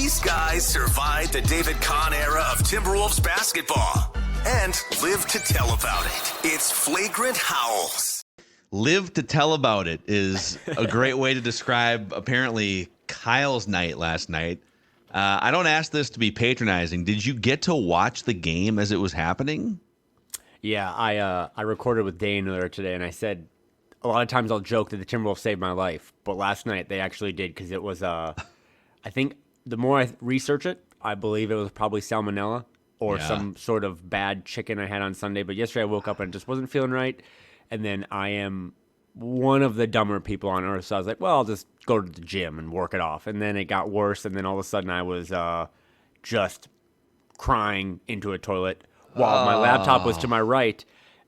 These guys survived the David Kahn era of Timberwolves basketball and live to tell about it. It's Flagrant Howls. Live to tell about it is a great way to describe, apparently, Kyle's night last night. I don't ask this to be patronizing. Did you get to watch the game as it was happening? Yeah, I recorded with Dane earlier today, and I said a lot of times I'll joke that the Timberwolves saved my life, but last night they actually did, because it was, I think the more I research it, I believe it was probably salmonella or some sort of bad chicken I had on Sunday. But yesterday I woke up and just wasn't feeling right, and then I am one of the dumber people on earth, so I was like, well, I'll just go to the gym and work it off. And then it got worse, and then all of a sudden I was just crying into a toilet while my laptop was to my right.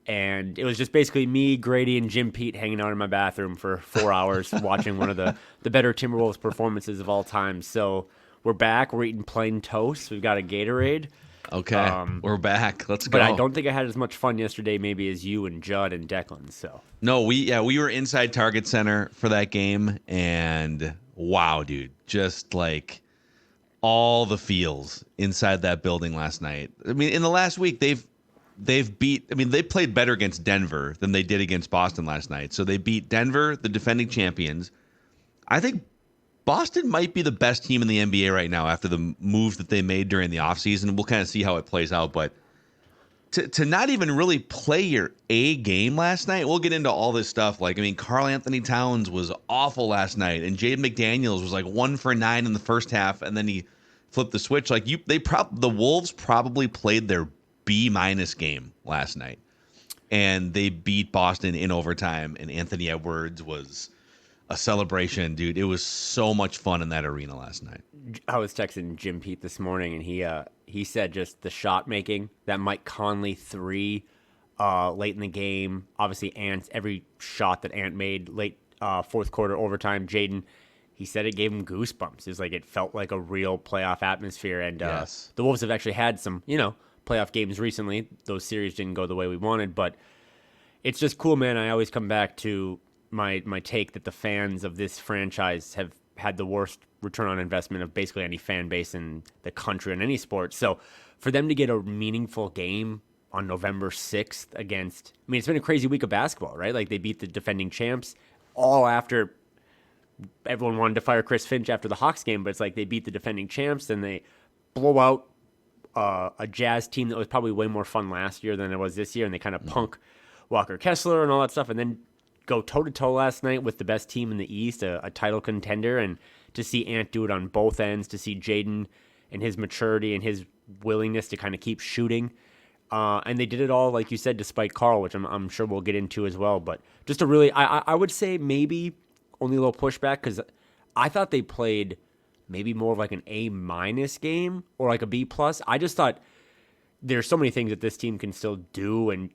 And it was just basically me, Grady, and Jim Pete hanging out in my bathroom for 4 hours watching one of the better Timberwolves performances of all time. So we're back. We're eating plain toast. We've got a Gatorade. Okay, we're back. Let's go. But I don't think I had as much fun yesterday maybe as you and Judd and Declan. So no, we were inside Target Center for that game, and wow, dude, just like all the feels inside that building last night. I mean, in the last week, they played better against Denver than they did against Boston last night. So they beat Denver, the defending champions. I think Boston might be the best team in the NBA right now after the moves that they made during the offseason. We'll kind of see how it plays out. But to not even really play your A game last night, we'll get into all this stuff. Like, I mean, Karl-Anthony Towns was awful last night, and Jaden McDaniels was like 1 for 9 in the first half, and then he flipped the switch. Like, the Wolves probably played their B- game last night, and they beat Boston in overtime, and Anthony Edwards was a celebration, dude. It was so much fun in that arena last night. I was texting Jim Pete this morning, and he said just the shot making, that Mike Conley 3 late in the game, obviously every shot that Ant made late fourth quarter overtime, Jaden, he said it gave him goosebumps. It was like it felt like a real playoff atmosphere, and yes. The Wolves have actually had some playoff games recently. Those series didn't go the way we wanted, but it's just cool, man. I always come back to my take that the fans of this franchise have had the worst return on investment of basically any fan base in the country in any sport. So for them to get a meaningful game on November 6th against, I mean, it's been a crazy week of basketball, right? Like, they beat the defending champs all after everyone wanted to fire Chris Finch after the Hawks game, but it's like they beat the defending champs, and they blow out a Jazz team that was probably way more fun last year than it was this year, and they kind of punk Walker Kessler and all that stuff, and then go toe-to-toe last night with the best team in the East, a title contender, and to see Ant do it on both ends, to see Jaden and his maturity and his willingness to kind of keep shooting. And they did it all, like you said, despite Karl, which I'm sure we'll get into as well. But just a really, I would say maybe only a little pushback, because I thought they played maybe more of like an A- game or like a B+. I just thought there's so many things that this team can still do and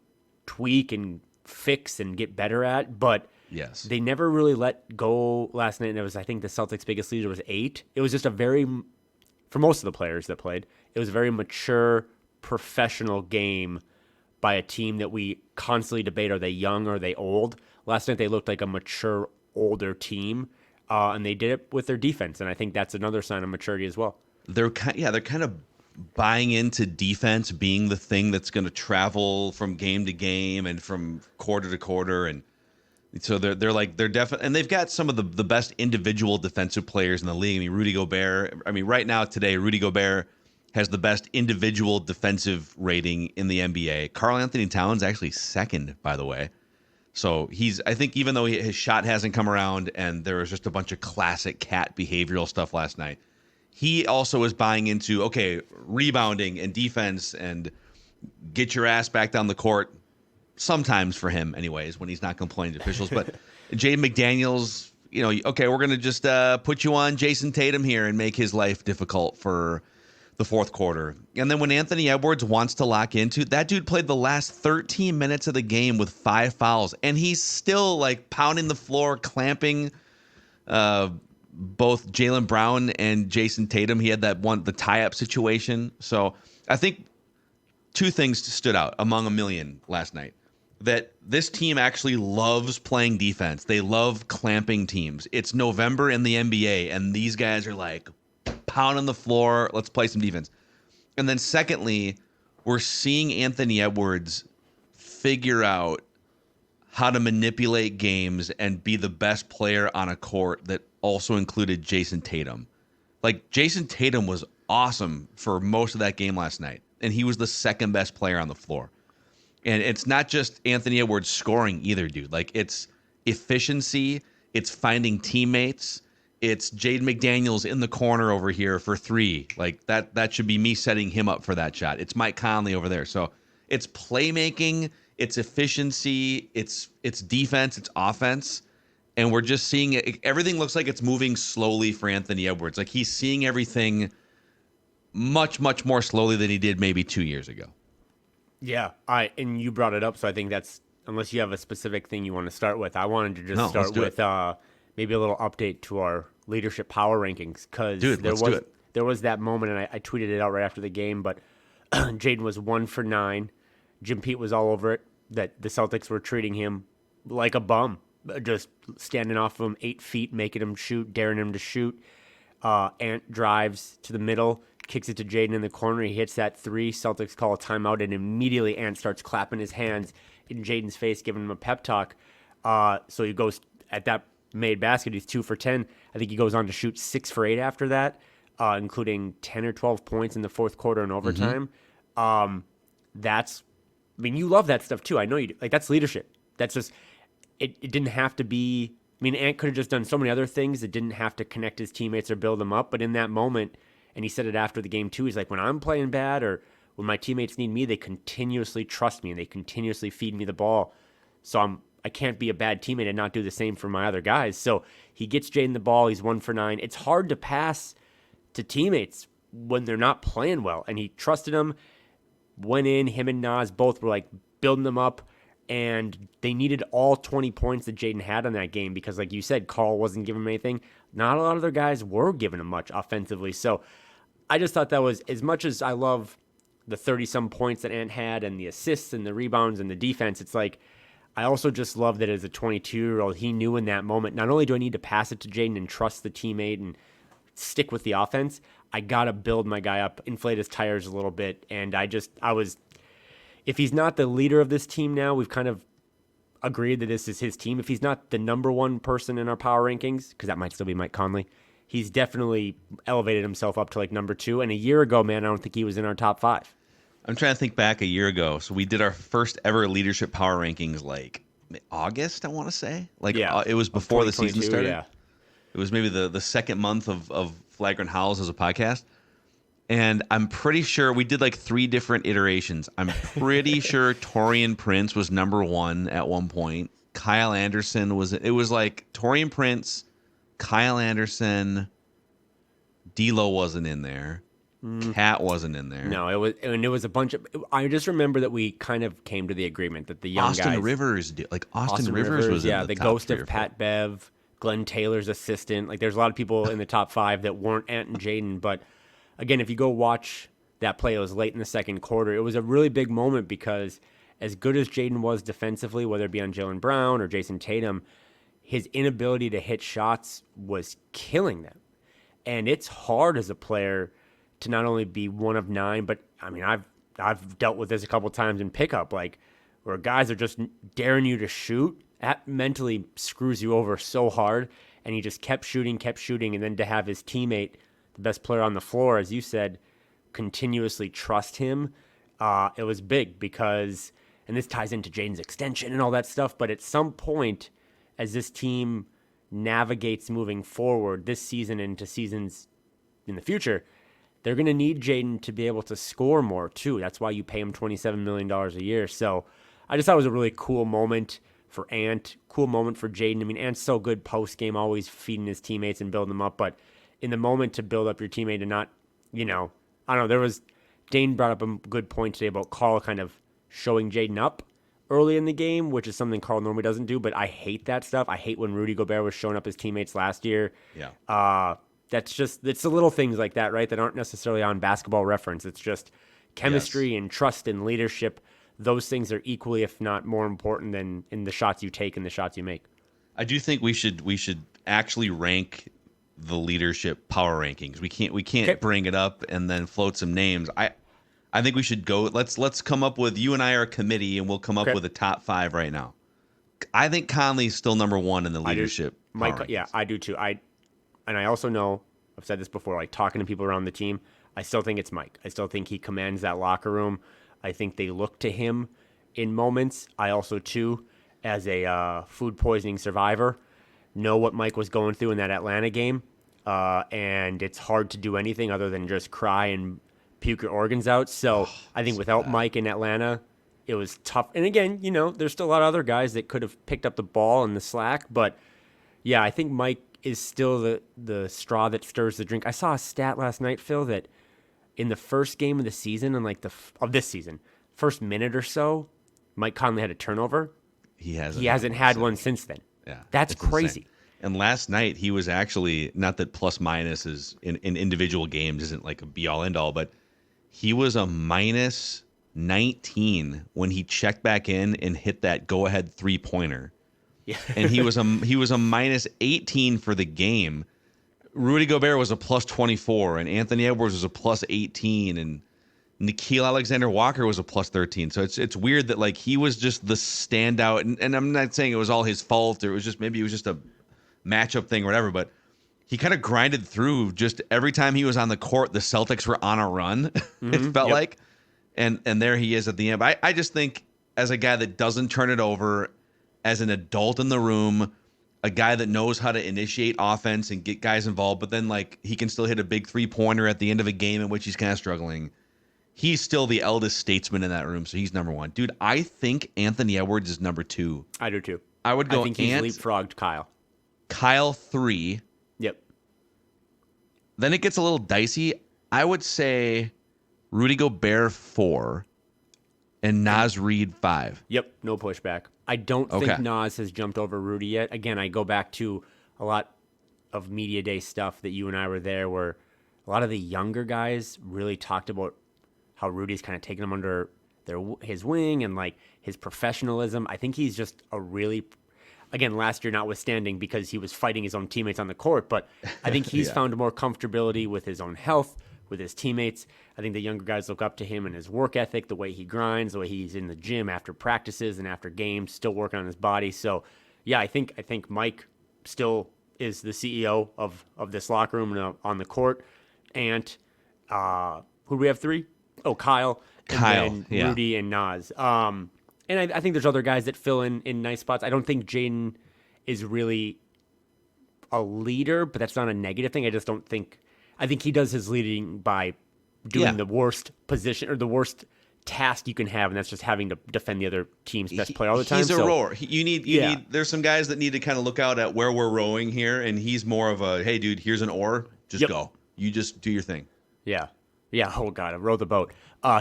tweak and fix and get better at, but yes, they never really let go last night. And it was, I think the Celtics' biggest leader was 8. It was just for most of the players that played, it was a very mature, professional game by a team that we constantly debate, are they young or are they old? Last night they looked like a mature, older team, and they did it with their defense, and I think that's another sign of maturity as well. They're kind of buying into defense being the thing that's going to travel from game to game and from quarter to quarter, and so they're definitely, and they've got some of the best individual defensive players in the league. I mean, Rudy Gobert. I mean, right now today, Rudy Gobert has the best individual defensive rating in the NBA. Karl-Anthony Towns actually second, by the way. So I think even though his shot hasn't come around, and there was just a bunch of classic cat behavioral stuff last night, he also is buying into, okay, rebounding and defense and get your ass back down the court, sometimes for him anyways, when he's not complaining to officials. But Jaden McDaniels, okay, we're going to just put you on Jason Tatum here and make his life difficult for the fourth quarter. And then when Anthony Edwards wants to lock into, that dude played the last 13 minutes of the game with 5 fouls, and he's still like pounding the floor, clamping both Jaylen Brown and Jason Tatum. He had the tie-up situation. So I think 2 things stood out among a million last night. That this team actually loves playing defense. They love clamping teams. It's November in the NBA, and these guys are like, pounding the floor. Let's play some defense. And then secondly, we're seeing Anthony Edwards figure out how to manipulate games and be the best player on a court that also included Jason Tatum. Like, Jason Tatum was awesome for most of that game last night, and he was the second best player on the floor. And it's not just Anthony Edwards scoring either, dude. Like, it's efficiency, it's finding teammates, it's Jaden McDaniels in the corner over here for three. Like, that should be me setting him up for that shot. It's Mike Conley over there. So it's playmaking, it's efficiency, it's defense, it's offense. And we're just seeing it. Everything looks like it's moving slowly for Anthony Edwards. Like, he's seeing everything much, much more slowly than he did maybe 2 years ago. Yeah, and you brought it up, so I think that's, unless you have a specific thing you want to start with, I wanted to just start with maybe a little update to our leadership power rankings, because there was that moment, and I tweeted it out right after the game, but Jaden was 1 for 9. Jim Pete was all over it, that the Celtics were treating him like a bum, just standing off of him 8 feet, making him shoot, daring him to shoot. Ant drives to the middle, kicks it to Jaden in the corner. He hits that 3. Celtics call a timeout, and immediately Ant starts clapping his hands in Jaden's face, giving him a pep talk. So he goes, at that made basket, he's 2 for 10. I think he goes on to shoot 6 for 8 after that, including 10 or 12 points in the fourth quarter and overtime. You love that stuff too. I know you do. Like, that's leadership. That's just, it didn't have to be, Ant could have just done so many other things. It didn't have to connect his teammates or build them up. But in that moment, and he said it after the game too, he's like, when I'm playing bad or when my teammates need me, they continuously trust me and they continuously feed me the ball. So I can't be a bad teammate and not do the same for my other guys. So he gets Jaden the ball. He's 1 for 9. It's hard to pass to teammates when they're not playing well. And he trusted him, went in, him and Nas both were like building them up. And they needed all 20 points that Jaden had on that game because, like you said, Karl wasn't giving him anything. Not a lot of their guys were giving him much offensively. So I just thought that was, as much as I love the 30-some points that Ant had and the assists and the rebounds and the defense, it's like I also just love that as a 22-year-old, he knew in that moment, not only do I need to pass it to Jaden and trust the teammate and stick with the offense, I got to build my guy up, inflate his tires a little bit. And if he's not the leader of this team now, we've kind of agreed that this is his team. If he's not the number one person in our power rankings, because that might still be Mike Conley, he's definitely elevated himself up to like number 2. And a year ago, man, I don't think he was in our top 5. I'm trying to think back a year ago. So we did our first ever leadership power rankings like August, I want to say. It was before the season started. Yeah. It was maybe the second month of Flagrant Howls as a podcast. And I'm pretty sure we did like 3 different iterations. I'm pretty sure Taurean Prince was number 1 at one point. Kyle Anderson it was like Taurean Prince, Kyle Anderson, D'Lo wasn't in there. Cat wasn't in there. No, it was a bunch of. I just remember that we kind of came to the agreement that the young Austin guys, Rivers, Austin Rivers was in the ghost of Pat Bev, Glenn Taylor's assistant. Like, there's a lot of people in the top 5 that weren't Ant and Jaden. But again, if you go watch that play, it was late in the second quarter. It was a really big moment because as good as Jaden was defensively, whether it be on Jaylen Brown or Jason Tatum, his inability to hit shots was killing them. And it's hard as a player to not only be 1 of 9, but I've dealt with this a couple times in pickup, like where guys are just daring you to shoot. That mentally screws you over so hard. And he just kept shooting, and then to have his teammate, the best player on the floor, as you said, continuously trust him, it was big because, and this ties into Jaden's extension and all that stuff, but at some point, as this team navigates moving forward this season into seasons in the future, they're going to need Jaden to be able to score more too. That's why you pay him $27 million a year. So I just thought it was a really cool moment for Ant, cool moment for Jaden. Ant's so good post-game, always feeding his teammates and building them up, but in the moment to build up your teammate and not, I don't know, Dane brought up a good point today about Karl kind of showing Jaden up early in the game, which is something Karl normally doesn't do, but I hate that stuff. I hate when Rudy Gobert was showing up his teammates last year. Yeah. It's the little things like that, right, that aren't necessarily on Basketball Reference. It's just chemistry and trust and leadership. Those things are equally, if not more important than in the shots you take and the shots you make. I do think we should actually rank the leadership power rankings. We can't bring it up and then float some names. I think we should go. Let's come up with, you and I are a committee, and we'll come up with a top 5 right now. I think Conley's still number 1 in the leadership. I do too. I also know, I've said this before, like talking to people around the team, I still think it's Mike. I still think he commands that locker room. I think they look to him in moments. I also, too, as a food poisoning survivor, know what Mike was going through in that Atlanta game. And it's hard to do anything other than just cry and puke your organs out. So I think without Mike in Atlanta, it was tough. And again, there's still a lot of other guys that could have picked up the ball and the slack. But, yeah, I think Mike is still the straw that stirs the drink. I saw a stat last night, Phil, that in the first game of the season, and of this season, first minute or so, Mike Conley had a turnover. He hasn't had one since then. Yeah, that's crazy. Insane. And last night he was actually, not that plus minus is in individual games isn't like a be all end all, but he was a minus 19 when he checked back in and hit that go ahead 3-pointer. Yeah. And he was a minus 18 for the game. Rudy Gobert was a plus 24, and Anthony Edwards was a plus 18, and Nickeil Alexander-Walker was a plus 13. So it's weird that like he was just the standout, and I'm not saying it was all his fault, or it was just a matchup thing or whatever, but he kind of grinded through. Just every time he was on the court, the Celtics were on a run. It felt like, and there he is at the end. But I just think, as a guy that doesn't turn it over, as an adult in the room, a guy that knows how to initiate offense and get guys involved, but then like he can still hit a big 3-pointer at the end of a game in which he's kind of struggling. He's still the eldest statesman in that room, so he's number 1. Dude, I think Anthony Edwards is number 2. I do too. I would go. I think he's leapfrogged Kyle. Kyle 3. Yep. Then it gets a little dicey. I would say Rudy Gobert 4 and Naz Reid 5. Yep, no pushback. I don't think Naz has jumped over Rudy yet. Again, I go back to a lot of media day stuff that you and I were there, where a lot of the younger guys really talked about how Rudy's kind of taken them under his wing and like his professionalism. I think he's just a really, again, last year notwithstanding, because he was fighting his own teammates on the court, but I think he's found more comfortability with his own health, with his teammates. I think the younger guys look up to him and his work ethic, the way he grinds, the way he's in the gym after practices and after games, still working on his body. So, yeah, I think Mike still is the CEO of this locker room and on the court. And who do we have 3? Oh, Kyle, and then Rudy and Naz. And I think there's other guys that fill in nice spots. I don't think Jaden is really a leader, but that's not a negative thing. I think he does his leading by doing the worst position or the worst task you can have, and that's just having to defend the other team's best player all the time. He's a rower. You need. There's some guys that need to kind of look out at where we're rowing here, and he's more of a, hey, dude, here's an oar. Just go. You just do your thing. Yeah. Yeah. Oh God, I row the boat.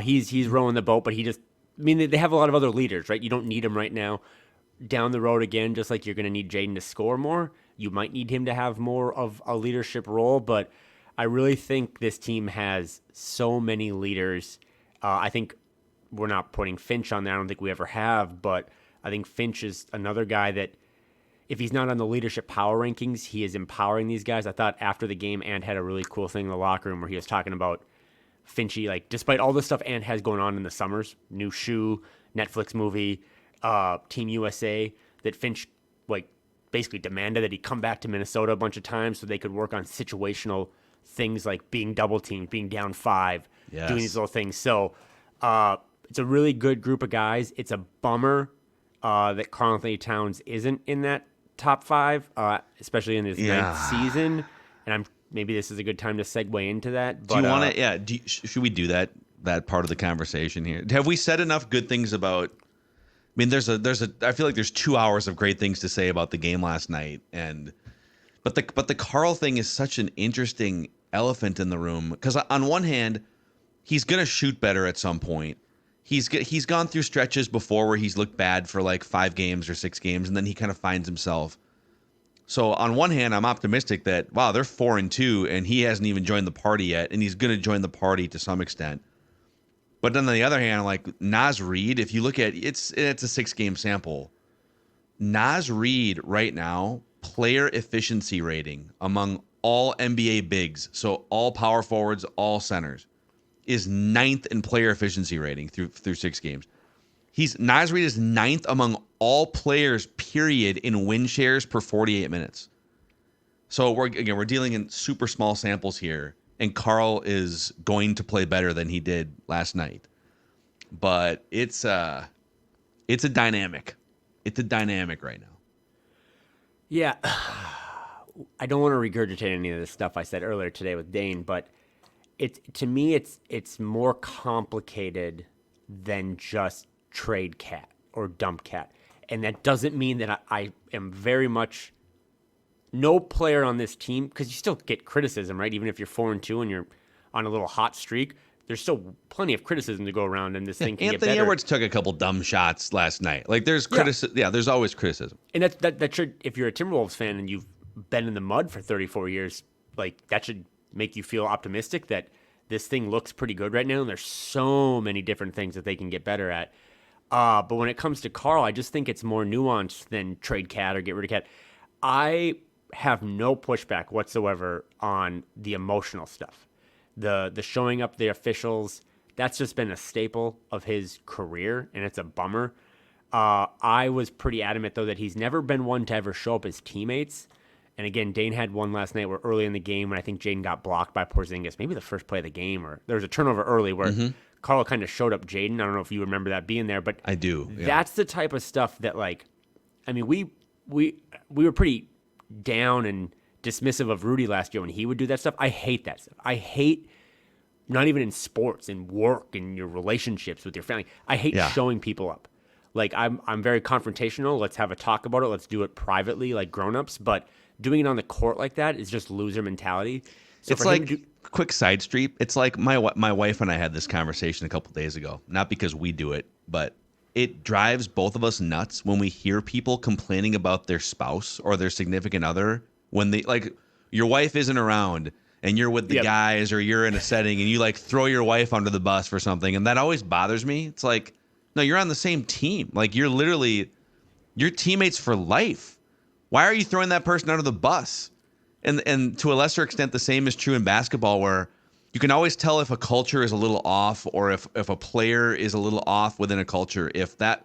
He's rowing the boat, but they have a lot of other leaders, right? You don't need him right now. Down the road again, just like you're going to need Jaden to score more, you might need him to have more of a leadership role, but I really think this team has so many leaders. I think we're not putting Finch on there. I don't think we ever have, but I think Finch is another guy that, if he's not on the leadership power rankings, he is empowering these guys. I thought after the game, Ant had a really cool thing in the locker room where he was talking about Finchy, like, despite all the stuff Ant has going on in the summers, new shoe, Netflix movie, Team USA, that Finch, like, basically demanded that he come back to Minnesota a bunch of times so they could work on situational things like being double teamed, being down 5, doing these little things. So it's a really good group of guys. It's a bummer that Karl-Anthony Towns isn't in that top 5, especially in his 9th season. And maybe this is a good time to segue into that. But, do you want to? Yeah. Should we do that part of the conversation here? Have we said enough good things about? I mean, I feel like there's 2 hours of great things to say about the game last night, but the Karl thing is such an interesting elephant in the room, because on one hand, he's gonna shoot better at some point. He's gone through stretches before where he's looked bad for like 5 games or 6 games, and then he kind of finds himself. So on one hand, I'm optimistic that, wow, they're 4-2, and he hasn't even joined the party yet, and he's going to join the party to some extent. But then on the other hand, like Naz Reid, if you look at it's a 6-game sample. Naz Reid right now, player efficiency rating among all NBA bigs, so all power forwards, all centers, is 9th in player efficiency rating through 6 games. Naz Reid is 9th among all players, period, in win shares per 48 minutes. So we're dealing in super small samples here, and Karl is going to play better than he did last night. But it's a dynamic. It's a dynamic right now. Yeah. I don't want to regurgitate any of the stuff I said earlier today with Dane, but to me it's more complicated than just trade Cat or dump Cat. And that doesn't mean that I am very much no player on this team, because you still get criticism, right? Even if you're 4-2 and you're on a little hot streak, there's still plenty of criticism to go around, and this thing can get better. Anthony Edwards took a couple dumb shots last night. Like there's criticism. Yeah, there's always criticism. And that should, if you're a Timberwolves fan and you've been in the mud for 34 years, like that should make you feel optimistic that this thing looks pretty good right now. And there's so many different things that they can get better at. But when it comes to Karl, I just think it's more nuanced than trade Cat or get rid of Cat. I have no pushback whatsoever on the emotional stuff. The showing up the officials, that's just been a staple of his career, and it's a bummer. I was pretty adamant, though, that he's never been one to ever show up as teammates. And again, Dane had one last night where early in the game when I think Jaden got blocked by Porzingis, maybe the first play of the game, or there was a turnover early where Karl kind of showed up Jaden. I don't know if you remember that being there, but I do. Yeah. That's the type of stuff that, like, I mean, we were pretty down and dismissive of Rudy last year when he would do that stuff. I hate that stuff. I hate, not even in sports, in work, in your relationships with your family. I hate showing people up. Like, I'm very confrontational. Let's have a talk about it. Let's do it privately, like grown-ups. But doing it on the court like that is just loser mentality. So it's like, quick side street. It's like my wife and I had this conversation a couple days ago. Not because we do it, but it drives both of us nuts when we hear people complaining about their spouse or their significant other when they, like, your wife isn't around and you're with the guys, or you're in a setting and you like throw your wife under the bus for something. And that always bothers me. It's like, no, you're on the same team. Like, you're teammates for life. Why are you throwing that person under the bus? And to a lesser extent, the same is true in basketball, where you can always tell if a culture is a little off, or if a player is a little off within a culture, if that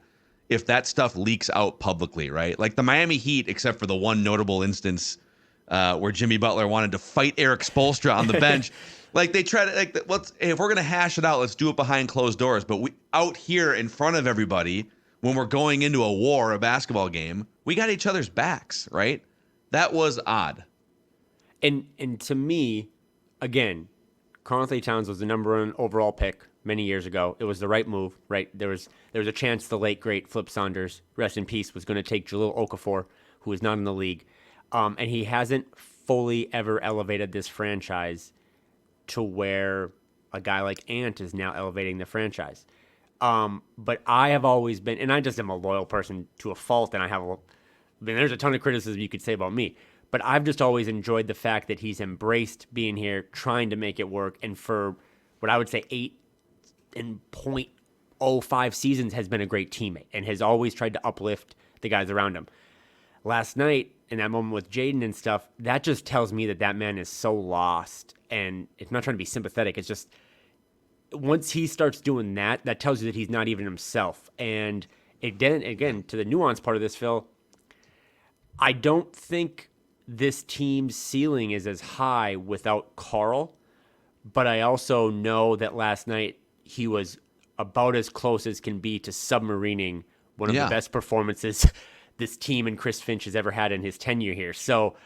stuff leaks out publicly, right? Like the Miami Heat, except for the one notable instance where Jimmy Butler wanted to fight Eric Spoelstra on the bench. Like, they try to, like, if we're gonna hash it out, let's do it behind closed doors. But we out here in front of everybody, when we're going into a war, a basketball game, we got each other's backs, right? That was odd. And to me, again, Karl-Anthony Towns was the number 1 overall pick many years ago. It was the right move, right? There was a chance the late, great Flip Saunders, rest in peace, was going to take Jahlil Okafor, who is not in the league. And he hasn't fully ever elevated this franchise to where a guy like Ant is now elevating the franchise. But I have always been, and I just am a loyal person to a fault, and there's a ton of criticism you could say about me. But I've just always enjoyed the fact that he's embraced being here, trying to make it work, and for what I would say 8.05 seasons has been a great teammate and has always tried to uplift the guys around him. Last night, in that moment with Jaden and stuff, that just tells me that man is so lost. And it's not trying to be sympathetic. It's just, once he starts doing that, that tells you that he's not even himself. And again, to the nuance part of this, Phil, I don't think this team's ceiling is as high without Karl, but I also know that last night he was about as close as can be to submarining one of the best performances this team and Chris Finch has ever had in his tenure here. So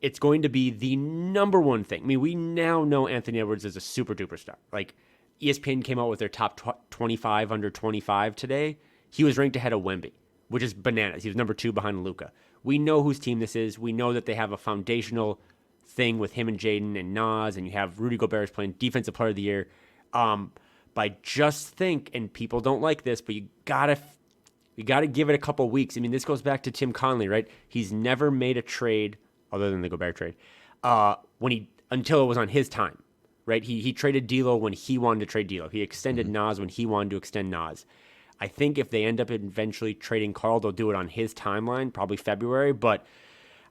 it's going to be the number 1 thing. I mean, we now know Anthony Edwards is a super duper star. Like, ESPN came out with their top 25 under 25 today. He was ranked ahead of Wemby, which is bananas. He was number 2 behind Luka. We know whose team this is. We know that they have a foundational thing with him and Jaden and Nas, and you have Rudy Gobert playing Defensive Player of the Year. But I just think, and people don't like this, but you gotta give it a couple weeks. I mean, this goes back to Tim Conley, right? He's never made a trade other than the Gobert trade until it was on his time, right? He traded D'Lo when he wanted to trade D'Lo. He extended Nas when he wanted to extend Nas. I think if they end up eventually trading Karl, they'll do it on his timeline, probably February. But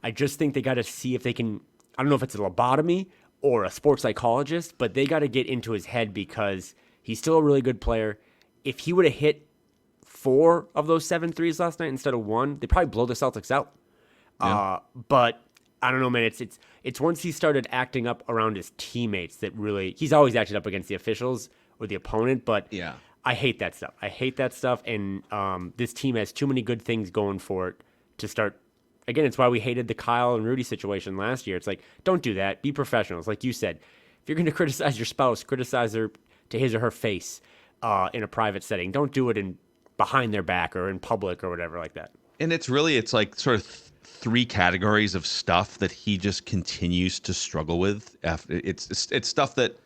I just think they got to see if they can I don't know if it's a lobotomy or a sports psychologist, but they got to get into his head because he's still a really good player. If he would have hit 4 of those 7 threes last night instead of 1, they'd probably blow the Celtics out. Yeah. But I don't know, man. It's once he started acting up around his teammates that really, he's always acted up against the officials or the opponent, but Yeah. I hate that stuff. And this team has too many good things going for it to start. Again, it's why we hated the Kyle and Rudy situation last year. It's like, don't do that. Be professionals. Like you said, if you're going to criticize your spouse, criticize her to his or her face in a private setting. Don't do it behind their back or in public or whatever like that. And it's like sort of 3 categories of stuff that he just continues to struggle with. It's stuff that,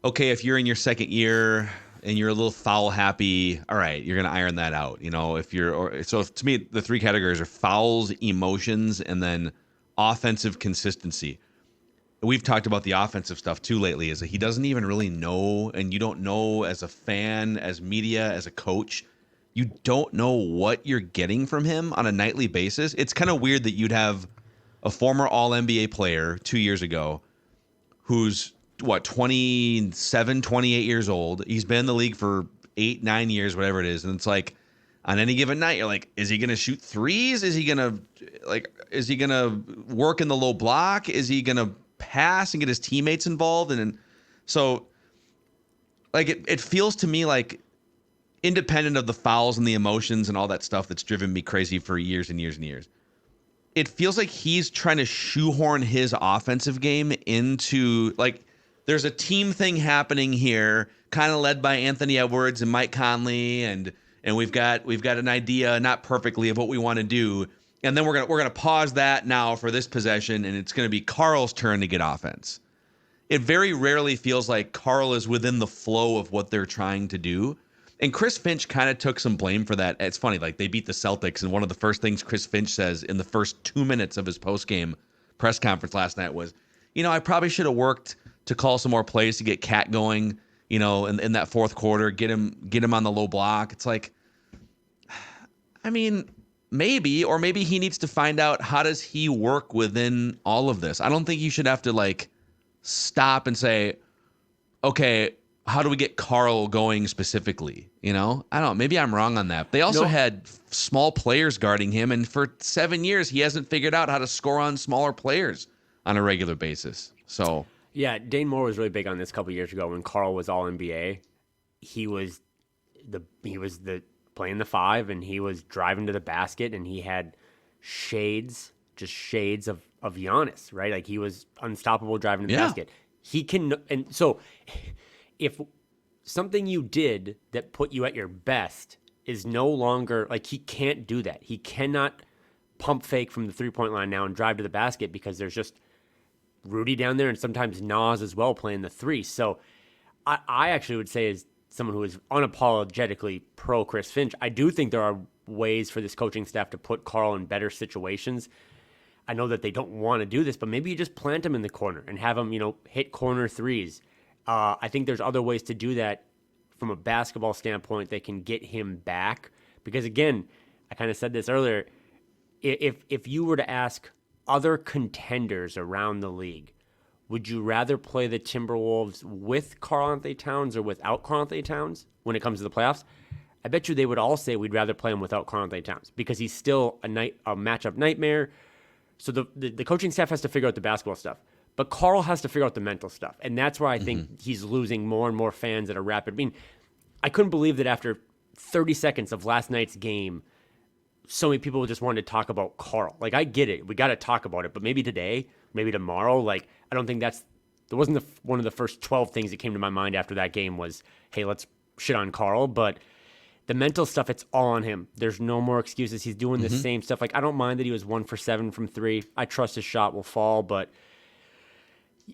okay, if you're in your second year and you're a little foul happy, all right, you're going to iron that out. So to me, the 3 categories are fouls, emotions, and then offensive consistency. We've talked about the offensive stuff too lately, is that he doesn't even really know, and you don't know as a fan, as media, as a coach, you don't know what you're getting from him on a nightly basis. It's kind of weird that you'd have a former All-NBA player 2 years ago who's 27, 28 years old. He's been in the league for 8, 9 years, whatever it is. And it's like, on any given night, you're like, is he going to shoot threes? Is he going to work in the low block? Is he going to pass and get his teammates involved? And so like, it feels to me like, independent of the fouls and the emotions and all that stuff that's driven me crazy for years and years and years, it feels like he's trying to shoehorn his offensive game into, like, there's a team thing happening here, kind of led by Anthony Edwards and Mike Conley, and we've got an idea, not perfectly, of what we want to do, and then we're gonna pause that now for this possession, and it's gonna be Karl's turn to get offense. It very rarely feels like Karl is within the flow of what they're trying to do. And Chris Finch kind of took some blame for that. It's funny, like, they beat the Celtics, and one of the first things Chris Finch says in the first 2 minutes of his post-game press conference last night was, I probably should have worked to call some more plays to get Cat going, in that fourth quarter, get him on the low block. It's like, I mean, maybe he needs to find out, how does he work within all of this? I don't think you should have to, like, stop and say, okay, how do we get Karl going specifically? I don't know. Maybe I'm wrong on that. They also had small players guarding him, and for 7 years, he hasn't figured out how to score on smaller players on a regular basis. So yeah, Dane Moore was really big on this a couple years ago when Karl was All NBA. He was playing the 5, and he was driving to the basket, and he had shades of Giannis, right? Like, he was unstoppable driving to the basket. He can, and so if something you did that put you at your best is no longer, like, he can't do that. He cannot pump fake from the 3-point line now and drive to the basket because there's just Rudy down there and sometimes Nas as well playing the 3. So I actually would say, as someone who is unapologetically pro Chris Finch, I do think there are ways for this coaching staff to put Karl in better situations. I know that they don't want to do this, but maybe you just plant him in the corner and have him, hit corner threes. I think there's other ways to do that from a basketball standpoint that can get him back. Because again, I kind of said this earlier, if you were to ask other contenders around the league, would you rather play the Timberwolves with Karl-Anthony Towns or without Karl-Anthony Towns when it comes to the playoffs? I bet you they would all say we'd rather play him without Karl-Anthony Towns because he's still a matchup nightmare. So the coaching staff has to figure out the basketball stuff. But Karl has to figure out the mental stuff. And that's where I think he's losing more and more fans at a rapid. I mean, I couldn't believe that after 30 seconds of last night's game, so many people just wanted to talk about Karl. Like, I get it. We got to talk about it. But maybe today, maybe tomorrow, like, I don't think there wasn't one of the first 12 things that came to my mind after that game was, hey, let's shit on Karl. But the mental stuff, it's all on him. There's no more excuses. He's doing the same stuff. Like, I don't mind that he was 1 for 7 from 3. I trust his shot will fall, but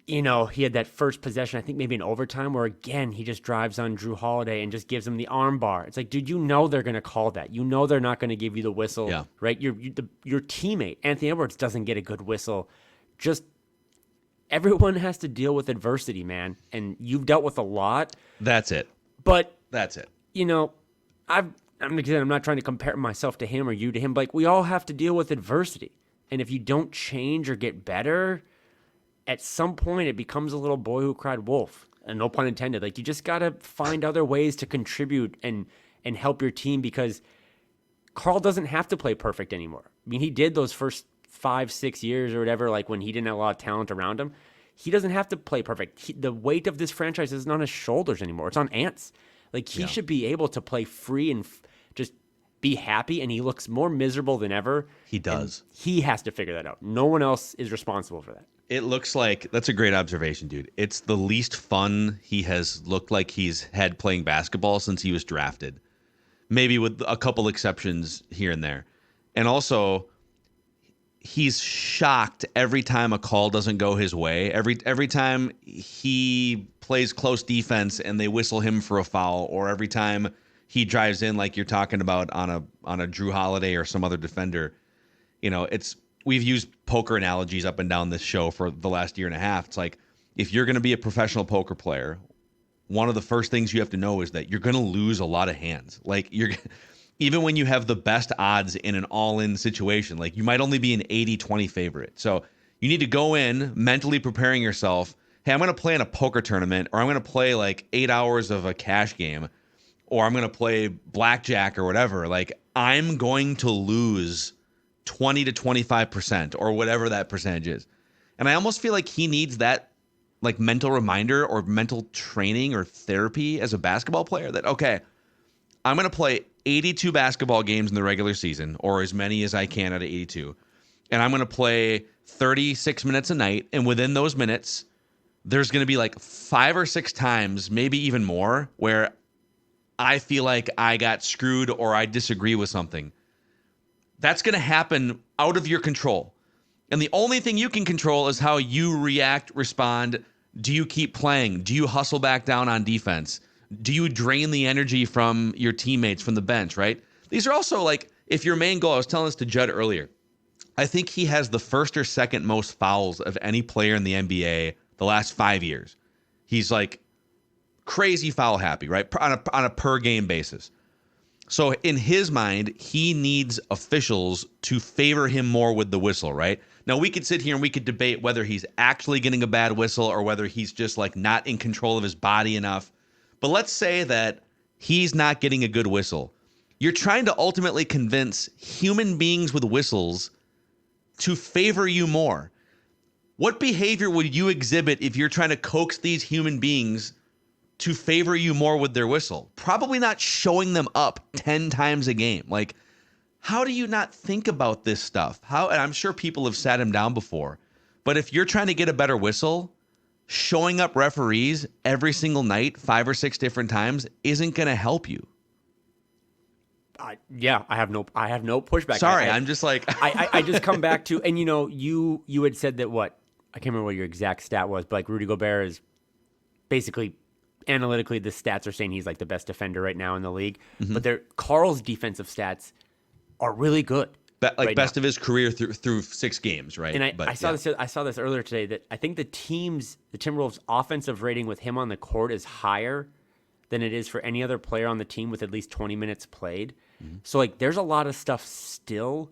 he had that first possession, I think maybe in overtime, where again, he just drives on Drew Holiday and just gives him the arm bar. It's like, dude, they're going to call that. They're not going to give you the whistle, right? Your teammate, Anthony Edwards, doesn't get a good whistle. Just everyone has to deal with adversity, man. And you've dealt with a lot. That's it. But that's it. I'm not trying to compare myself to him or you to him, but like, we all have to deal with adversity. And if you don't change or get better, at some point it becomes a little boy who cried wolf, and no pun intended. Like, you just got to find other ways to contribute and help your team, because Karl doesn't have to play perfect anymore. I mean, he did those first 5-6 years or whatever, like when he didn't have a lot of talent around him. He doesn't have to play perfect. The weight of this franchise isn't on his shoulders anymore. It's on Ant's. Like, he should be able to play free and just be happy, and he looks more miserable than ever. He does. He has to figure that out. No one else is responsible for that. It looks like, that's a great observation, dude. It's the least fun he has looked like he's had playing basketball since he was drafted. Maybe with a couple exceptions here and there. And also, he's shocked every time a call doesn't go his way. Every time he plays close defense and they whistle him for a foul, or every time he drives in, like you're talking about on a Drew Holiday or some other defender. You know, we've used poker analogies up and down this show for the last year and a half. It's like, if you're going to be a professional poker player, one of the first things you have to know is that you're going to lose a lot of hands. Like, even when you have the best odds in an all-in situation, like, you might only be an 80-20 favorite. So you need to go in mentally preparing yourself. Hey, I'm going to play in a poker tournament, or I'm going to play like 8 hours of a cash game, or I'm going to play blackjack or whatever. Like, I'm going to lose 20 to 25% or whatever that percentage is. And I almost feel like he needs that, like, mental reminder or mental training or therapy as a basketball player that, okay, I'm going to play 82 basketball games in the regular season, or as many as I can out of 82. And I'm going to play 36 minutes a night. And within those minutes, there's going to be like 5 or 6 times, maybe even more, where I feel like I got screwed or I disagree with something. That's going to happen out of your control. And the only thing you can control is how you react, respond. Do you keep playing? Do you hustle back down on defense? Do you drain the energy from your teammates from the bench, right? These are also, like, if your main goal, I was telling this to Judd earlier, I think he has the first or second most fouls of any player in the NBA the last 5 years. He's like crazy foul happy, right? On a per game basis. So in his mind, he needs officials to favor him more with the whistle, right? Now, we could sit here and we could debate whether he's actually getting a bad whistle or whether he's just, like, not in control of his body enough. But let's say that he's not getting a good whistle. You're trying to ultimately convince human beings with whistles to favor you more. What behavior would you exhibit if you're trying to coax these human beings to favor you more with their whistle? Probably not showing them up 10 times a game. Like, how do you not think about this stuff? And I'm sure people have sat him down before, but if you're trying to get a better whistle, showing up referees every single night, 5 or 6 different times, isn't going to help you. Yeah, I have no pushback. Sorry, I'm just like I just come back to, and you had said that, what, I can't remember what your exact stat was, but like Rudy Gobert is basically, analytically, the stats are saying he's like the best defender right now in the league. Mm-hmm. But Karl's defensive stats are really good. Best of his career through 6 games, right? And I saw this earlier today, that I think the Timberwolves' offensive rating with him on the court is higher than it is for any other player on the team with at least 20 minutes played. Mm-hmm. So, like, there's a lot of stuff still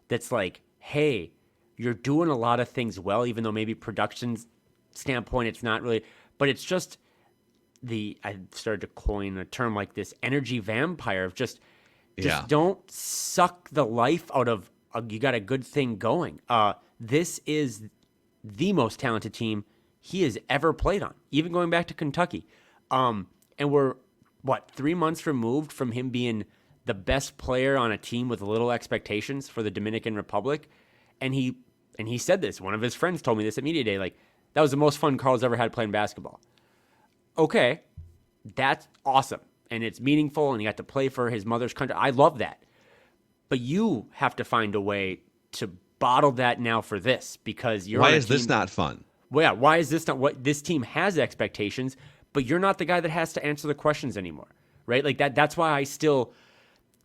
that's like, hey, you're doing a lot of things well, even though maybe production standpoint it's not really, but it's just I started to coin a term like this, energy vampire of just don't suck the life out of you got a good thing going. This is the most talented team he has ever played on, even going back to Kentucky. And we're 3 months removed from him being the best player on a team with little expectations for the Dominican Republic. And he said this. One of his friends told me this at Media Day. Like, that was the most fun Karl's ever had playing basketball. Okay, that's awesome. And it's meaningful, and he got to play for his mother's country. I love that. But you have to find a way to bottle that now for this, because you're Why is this not fun? Well, yeah, why is this not what this team has expectations, but you're not the guy that has to answer the questions anymore, right? Like that's why I still,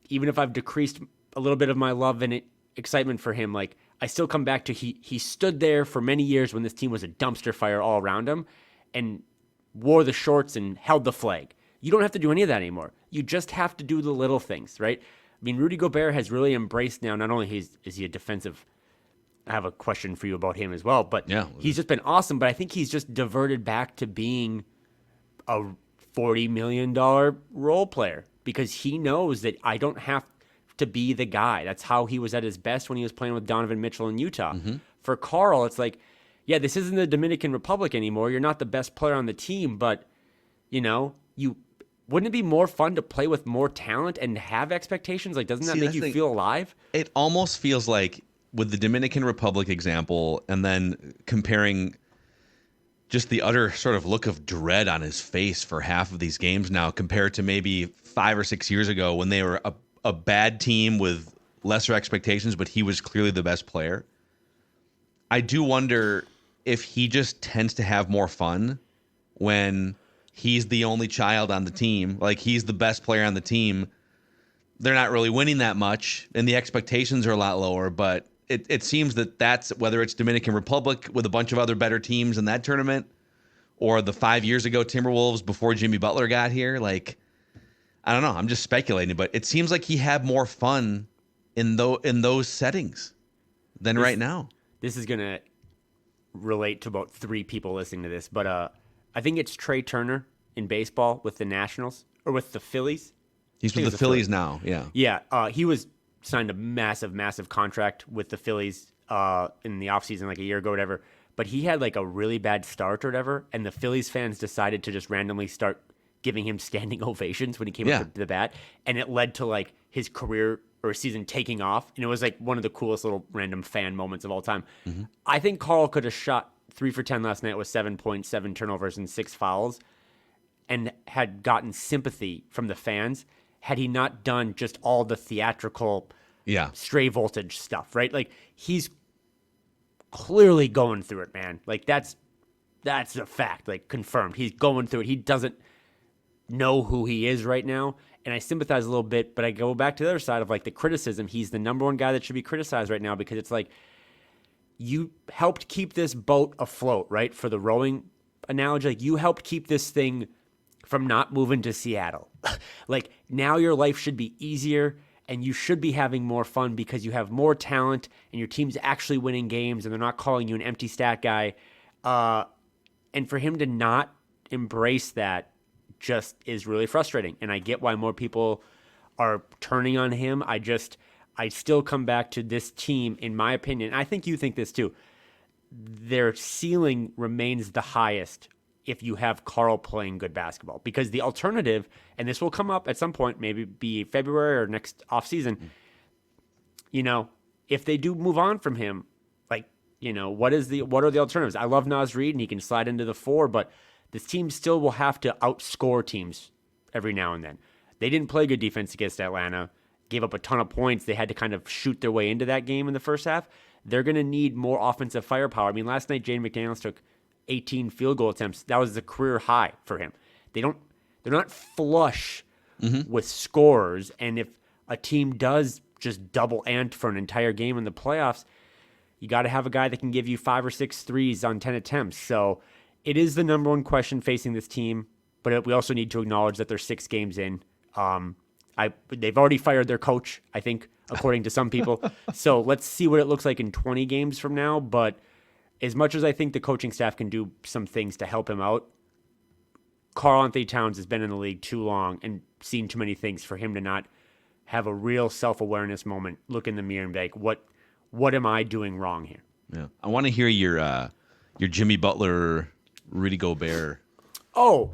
even if I've decreased a little bit of my love and excitement for him, like, I still come back to he stood there for many years when this team was a dumpster fire all around him and wore the shorts and held the flag. You don't have to do any of that anymore. You just have to do the little things, right? I mean, Rudy Gobert has really embraced now, not only is he a defensive have a question for you about him as well. But Yeah. he's just been awesome. But I think he's just diverted back to being a $40 million role player because he knows that I don't have to be the guy. That's how he was at his best when he was playing with Donovan Mitchell in Utah. Mm-hmm. For Karl, it's like, yeah, this isn't the Dominican Republic anymore. You're not the best player on the team, but, wouldn't it be more fun to play with more talent and have expectations? Like, doesn't that make you feel alive? It almost feels like with the Dominican Republic example and then comparing just the utter sort of look of dread on his face for half of these games now compared to maybe 5 or 6 years ago when they were a bad team with lesser expectations, but he was clearly the best player. I do wonder if he just tends to have more fun when he's the only child on the team. Like, he's the best player on the team. They're not really winning that much, and the expectations are a lot lower, but it seems that's whether it's Dominican Republic with a bunch of other better teams in that tournament or the 5 years ago Timberwolves before Jimmy Butler got here. Like, I don't know. I'm just speculating, but it seems like he had more fun in those settings than right now. This is going to relate to about 3 people listening to this, but I think it's Trey Turner in baseball with the Nationals or with the Phillies. He's with the Phillies now, yeah. Yeah, he was signed a massive contract with the Phillies in the offseason like a year ago or whatever, but he had like a really bad start or whatever, and the Phillies fans decided to just randomly start giving him standing ovations when he came up to the bat, and it led to like his career or season taking off, and it was like one of the coolest little random fan moments of all time. Mm-hmm. I think Karl could have shot 3 for 10 last night with 7.7 turnovers and 6 fouls and had gotten sympathy from the fans had he not done just all the theatrical stray voltage stuff, right? Like, he's clearly going through it, man. Like, that's a fact, like, confirmed. He's going through it. He doesn't know who he is right now, and I sympathize a little bit, but I go back to the other side of, like, the criticism. He's the number one guy that should be criticized right now because it's like, you helped keep this boat afloat, right? For the rowing analogy, like, you helped keep this thing from not moving to Seattle. Like, now your life should be easier and you should be having more fun because you have more talent and your team's actually winning games and they're not calling you an empty stat guy. And for him to not embrace that just is really frustrating. And I get why more people are turning on him. I still come back to this team, in my opinion. I think you think this too. Their ceiling remains the highest if you have Karl playing good basketball. Because the alternative, and this will come up at some point, maybe be February or next offseason, if they do move on from him, like, what are the alternatives? I love Naz Reid, and he can slide into the 4, but this team still will have to outscore teams every now and then. They didn't play good defense against Atlanta, gave up a ton of points. They had to kind of shoot their way into that game in the first half. They're going to need more offensive firepower. I mean, last night, Jaden McDaniels took 18 field goal attempts. That was the career high for him. They're not flush with scorers. And if a team does just double ant for an entire game in the playoffs, you got to have a guy that can give you 5 or 6 threes on 10 attempts. So it is the number one question facing this team, but we also need to acknowledge that they're 6 games in. They've already fired their coach, I think, according to some people. So let's see what it looks like in 20 games from now. But as much as I think the coaching staff can do some things to help him out, Karl-Anthony Towns has been in the league too long and seen too many things for him to not have a real self-awareness moment, look in the mirror and be like, what am I doing wrong here? Yeah, I want to hear your Jimmy Butler, Rudy Gobert. Oh,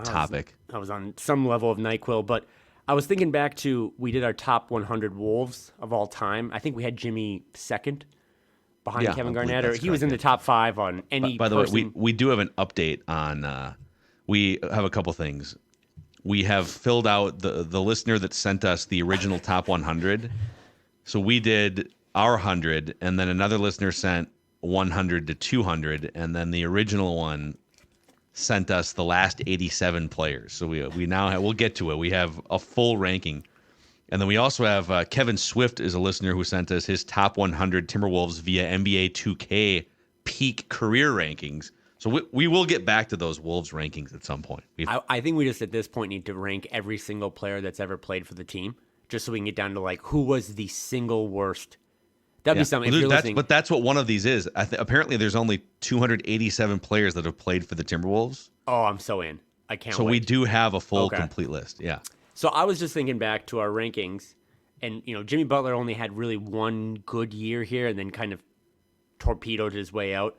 topic. I was on some level of NyQuil, but I was thinking back to, we did our top 100 Wolves of all time. I think we had Jimmy second behind Kevin Garnett, or he was in the top 5 on any. By the way, we do have an update on. We have a couple things. We have filled out the listener that sent us the original top 100. So we did our 100, and then another listener sent 100 to 200, and then the original one sent us the last 87 players. So we now have, we'll get to it. We have a full ranking. And then we also have Kevin Swift is a listener who sent us his top 100 Timberwolves via NBA 2K peak career rankings. So we will get back to those Wolves rankings at some point. I think we just at this point need to rank every single player that's ever played for the team, just so we can get down to like who was the single worst That'd be something. If you're listening. But that's what one of these is. Apparently, there's only 287 players that have played for the Timberwolves. Oh, I'm so in. I can't wait. So we do have a full, complete list. Yeah. So I was just thinking back to our rankings, and Jimmy Butler only had really one good year here, and then kind of torpedoed his way out.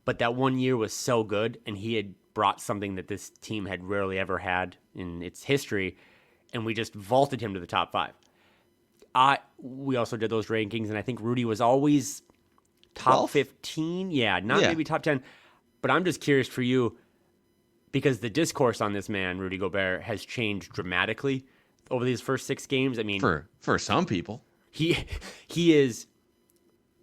But that one year was so good, and he had brought something that this team had rarely ever had in its history, and we just vaulted him to the top 5. We also did those rankings, and I think Rudy was always top 12? 15. Yeah, maybe top 10. But I'm just curious for you, because the discourse on this man, Rudy Gobert, has changed dramatically over these first 6 games. I mean, for some people, he is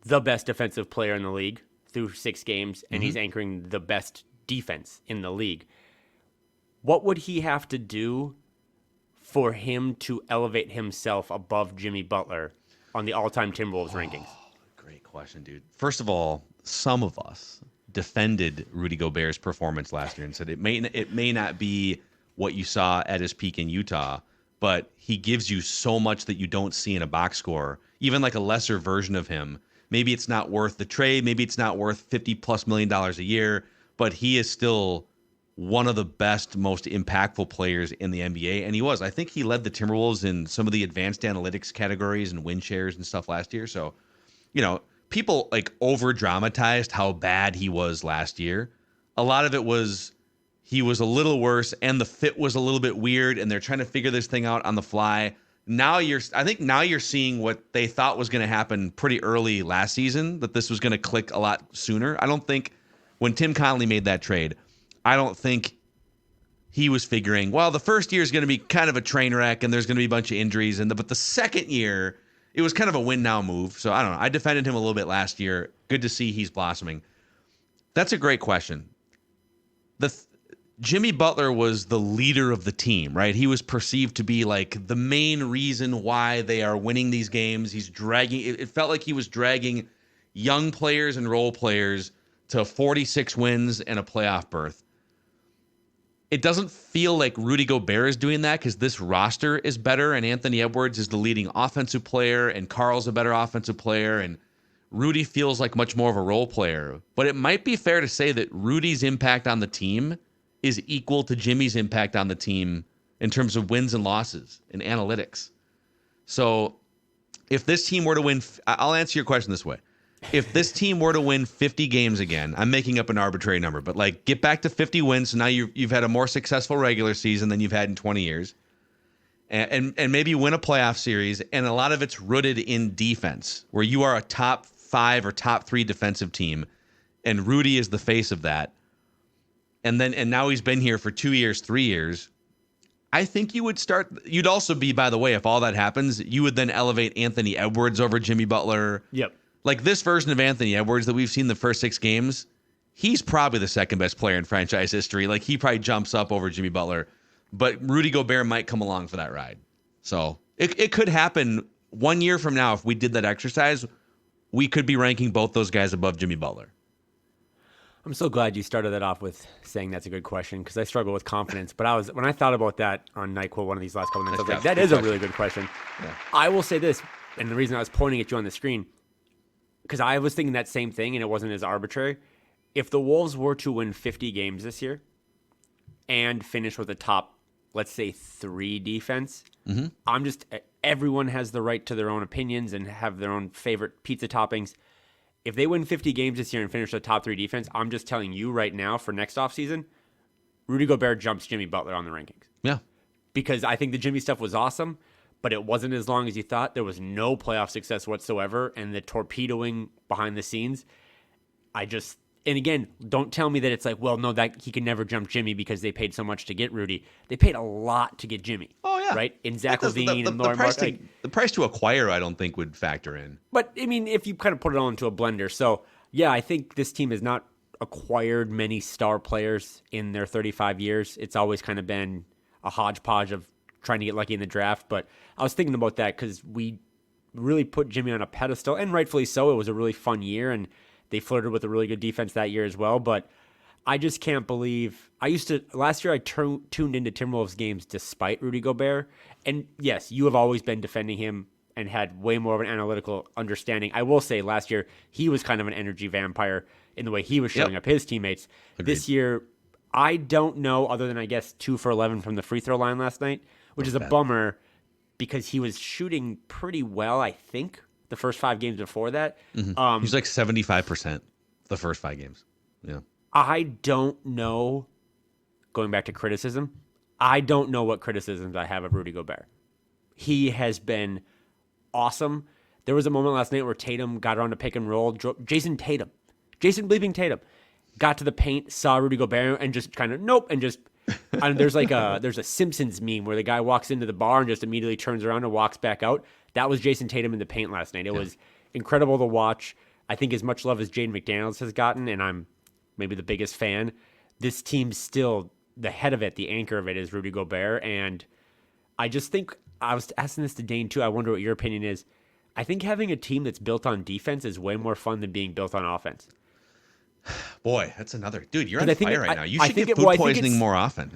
the best defensive player in the league through 6 games, and he's anchoring the best defense in the league. What would he have to do for him to elevate himself above Jimmy Butler on the all-time Timberwolves rankings? Great question, dude. First of all, some of us defended Rudy Gobert's performance last year and said it may not be what you saw at his peak in Utah, but he gives you so much that you don't see in a box score, even like a lesser version of him. Maybe it's not worth the trade. Maybe it's not worth $50+ million a year, but he is still one of the best, most impactful players in the NBA. And he was. I think he led the Timberwolves in some of the advanced analytics categories and win shares and stuff last year. So, people like over dramatized how bad he was last year. A lot of it was he was a little worse and the fit was a little bit weird and they're trying to figure this thing out on the fly. I think now you're seeing what they thought was going to happen pretty early last season, that this was going to click a lot sooner. I don't think when Tim Conley made that trade, I don't think he was figuring, well, the first year is going to be kind of a train wreck and there's going to be a bunch of injuries. But the second year, it was kind of a win now move. So I don't know. I defended him a little bit last year. Good to see he's blossoming. That's a great question. Jimmy Butler was the leader of the team, right? He was perceived to be like the main reason why they are winning these games. He's dragging, it felt like he was dragging young players and role players to 46 wins and a playoff berth. It doesn't feel like Rudy Gobert is doing that because this roster is better and Anthony Edwards is the leading offensive player and Karl's a better offensive player and Rudy feels like much more of a role player. But it might be fair to say that Rudy's impact on the team is equal to Jimmy's impact on the team in terms of wins and losses and analytics. So if this team were to win, I'll answer your question this way. If this team were to win 50 games again, I'm making up an arbitrary number, but like get back to 50 wins. So now you've had a more successful regular season than you've had in 20 years. And maybe win a playoff series. And a lot of it's rooted in defense, where you are a top 5 or top 3 defensive team. And Rudy is the face of that. And now he's been here for 2 years, 3 years. I think you'd also be, by the way, if all that happens, you would then elevate Anthony Edwards over Jimmy Butler. Yep. Like this version of Anthony Edwards that we've seen the first 6 games, he's probably the second best player in franchise history. Like he probably jumps up over Jimmy Butler, but Rudy Gobert might come along for that ride. So it could happen 1 year from now. If we did that exercise, we could be ranking both those guys above Jimmy Butler. I'm so glad you started that off with saying that's a good question because I struggle with confidence. But when I thought about that on NyQuil one of these last couple minutes, I was like, that is a really good question. Yeah. I will say this, and the reason I was pointing at you on the screen, because I was thinking that same thing and it wasn't as arbitrary. If the Wolves were to win 50 games this year and finish with a top, let's say, 3 defense, everyone has the right to their own opinions and have their own favorite pizza toppings. If they win 50 games this year and finish the top 3 defense, I'm just telling you right now for next offseason, Rudy Gobert jumps Jimmy Butler on the rankings. Yeah. Because I think the Jimmy stuff was awesome, but it wasn't as long as you thought. There was no playoff success whatsoever, and the torpedoing behind the scenes, and again, don't tell me that it's like, well, no, that he can never jump Jimmy because they paid so much to get Rudy. They paid a lot to get Jimmy. Oh, yeah. Right? And Zach Levine and Lauren Martin. The price to acquire, I don't think, would factor in. But, I mean, if you kind of put it all into a blender. So, yeah, I think this team has not acquired many star players in their 35 years. It's always kind of been a hodgepodge of trying to get lucky in the draft. But I was thinking about that because we really put Jimmy on a pedestal, and rightfully so. It was a really fun year, and they flirted with a really good defense that year as well. But I just can't believe last year I tuned into Timberwolves games despite Rudy Gobert. And yes, you have always been defending him and had way more of an analytical understanding. I will say last year he was kind of an energy vampire in the way he was showing up his teammates. Agreed. This year, I don't know, other than I guess 2 for 11 from the free throw line last night, which is a bummer because he was shooting pretty well, I think, the first 5 games before that. Mm-hmm. He's like 75% the first 5 games. Yeah. I don't know, going back to criticism, I don't know what criticisms I have of Rudy Gobert. He has been awesome. There was a moment last night where Tatum got around to pick and roll. Jason bleeping Tatum, got to the paint, saw Rudy Gobert, and just kind of and just. And there's a Simpsons meme where the guy walks into the bar and just immediately turns around and walks back out. That was Jason Tatum in the paint last night. It was incredible to watch. I think as much love as Jaden McDaniels has gotten, and I'm maybe the biggest fan, this team's still the head of it, the anchor of it is Rudy Gobert. And I just think, I was asking this to Dane too, I wonder what your opinion is. I think having a team that's built on defense is way more fun than being built on offense. Boy, that's another dude. You're on fire right now. You should get food poisoning more often.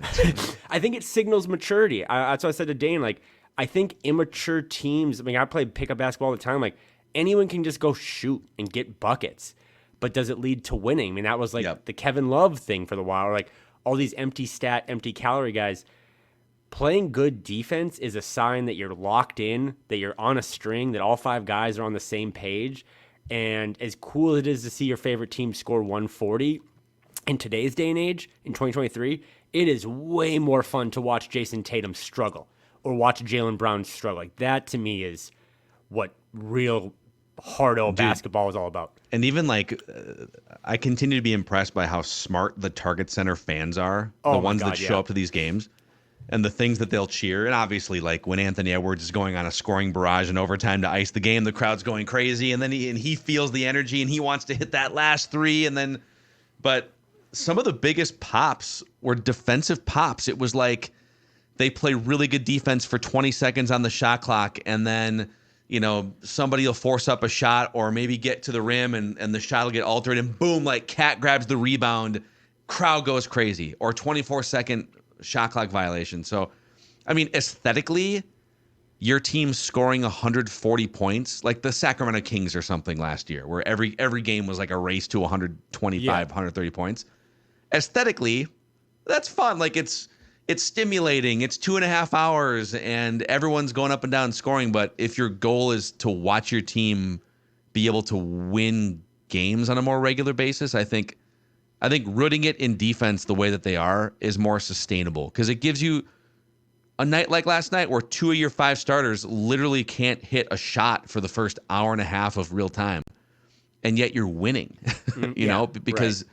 I think it signals maturity. That's what I said to Dane. Like, I think immature teams. I mean, I play pickup basketball all the time. Like, anyone can just go shoot and get buckets, but does it lead to winning? I mean, that was like the Kevin Love thing for the while. Or like all these empty stat, empty calorie guys. Playing good defense is a sign that you're locked in, that you're on a string, that all 5 guys are on the same page. And as cool as it is to see your favorite team score 140 in today's day and age, in 2023, it is way more fun to watch Jason Tatum struggle or watch Jaylen Brown struggle. Like, that to me is what real hard-o basketball is all about. And even I continue to be impressed by how smart the Target Center fans are, the ones that show up to these games. And the things that they'll cheer. And obviously, like when Anthony Edwards is going on a scoring barrage in overtime to ice the game, the crowd's going crazy. And then he feels the energy and he wants to hit that last 3. But some of the biggest pops were defensive pops. It was like they play really good defense for 20 seconds on the shot clock. And then, somebody will force up a shot or maybe get to the rim and the shot will get altered. And boom, like Cat grabs the rebound. Crowd goes crazy. Or 24-second shot clock violation. So, I mean, aesthetically, your team scoring 140 points, like the Sacramento Kings or something last year, where every game was like a race to 125, 130 points. Aesthetically, that's fun. Like it's stimulating. It's 2.5 hours, and everyone's going up and down scoring. But if your goal is to watch your team be able to win games on a more regular basis, I think rooting it in defense the way that they are is more sustainable because it gives you a night like last night where 2 of your 5 starters literally can't hit a shot for the first hour and a half of real time, and yet you're winning, because